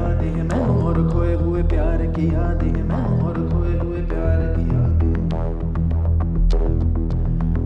यादें हैं मैं हूँ और खोए हुए प्यार की यादें हैं मैं हूँ और खोए हुए प्यार की यादें।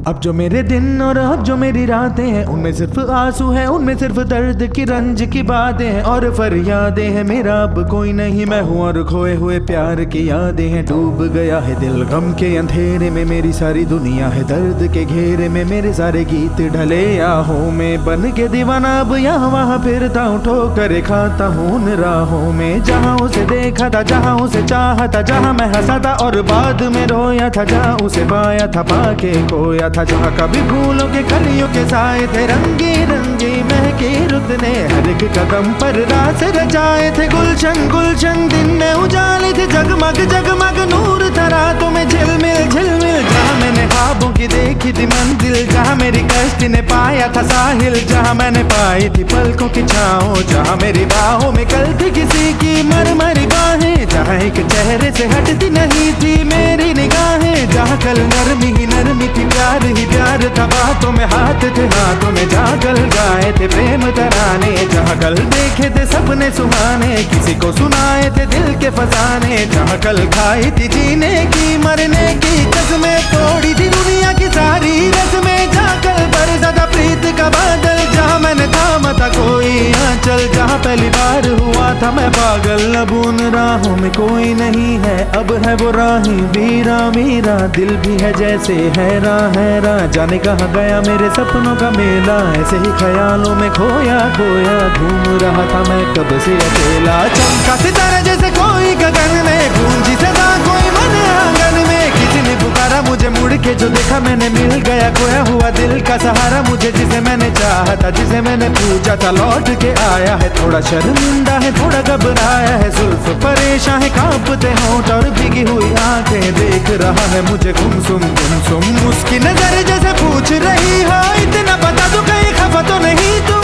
अब जो मेरे दिन और अब जो मेरी रातें हैं उनमें सिर्फ आंसू हैं, उनमें सिर्फ दर्द की रंज की बातें हैं और फरियादें हैं। मेरा अब कोई नहीं मैं हूँ और खोए हुए प्यार की यादें हैं। डूब गया है दिल गम के अंधेरे में, मेरी सारी दुनिया है दर्द के घेरे में। मेरे सारे गीत ढले आहों में, बन के दीवाना अब यहाँ वहाँ फिरता हूँ, ठोकर खाता हूँ उन राहों में। जहाँ उसे देखा था, जहाँ उसे चाहा था, जहाँ मैं हंसा था और बाद में रोया था, जहाँ उसे पाया था पाके खोया था, जहाँ कभी फूलों के कलियों के साए थे, रंगी रंगी महकी रुत ने हर एक कदम पर रास रचाए थे। गुलशन गुलशन दिन में उजाले थे, जगमग जगमग नूर था रातों में झिलमिल झिलमिल। जहाँ मैंने ख्वाबों की देखी थी मंजिल, जहाँ मेरी कश्ती ने पाया था साहिल, जहाँ मैंने पाई थी पलकों की छाँव, जहाँ मेरी बाहों में कल थी किसी की मरमरी बाहें, जहाँ एक चेहरे से हटती नहीं थी मेरी निगाहें, जहाँ कल नरमी ही नरमी थी प्यार ही प्यार था, बातों में हाथ थे हाथों में, जहाँ कल गाए थे प्रेम तराने, जहाँ कल देखे थे सपने सुहाने, किसी को सुनाए थे दिल के फसाने, जहाँ कल खाई थी जीने की मरने की कसमें, तोड़ी थी दुनिया की सारी रस्में, जहाँ कल बरसा था प्रीत का बादल, जहाँ मैंने थामा था कोई आंचल, जहाँ पहली बार हुआ था मैं पागल। अब उन राहों में कोई नहीं है, अब है वो राही वीरा मेरा दिल भी है जैसे हैरान जाने कहाँ गया मेरे सपनों का मेला, ऐसे ही ख्यालों में खोया खोया घूम रहा था मैं कब से अकेला। चमका सितारा जैसे कोई गगन में, गूंजी सदा कोई मन आंगन में, किसी ने पुकारा मुझे मुड़ के जो देखा मैंने, मिल गया खोया हुआ दिल का सहारा मुझे, जिसे मैंने चाहा था जिसे मैंने पूछा था लौट के आया है। थोड़ा शर्मिंदा है थोड़ा घबराया है, जुल्फ परेशान है कांपते होंठ और भीगी हुई आंखें, देख रहा है मुझे गुमसुम उसकी नजर जैसे पूछ रही हो, इतना बता दो कहीं खफा तो नहीं तू।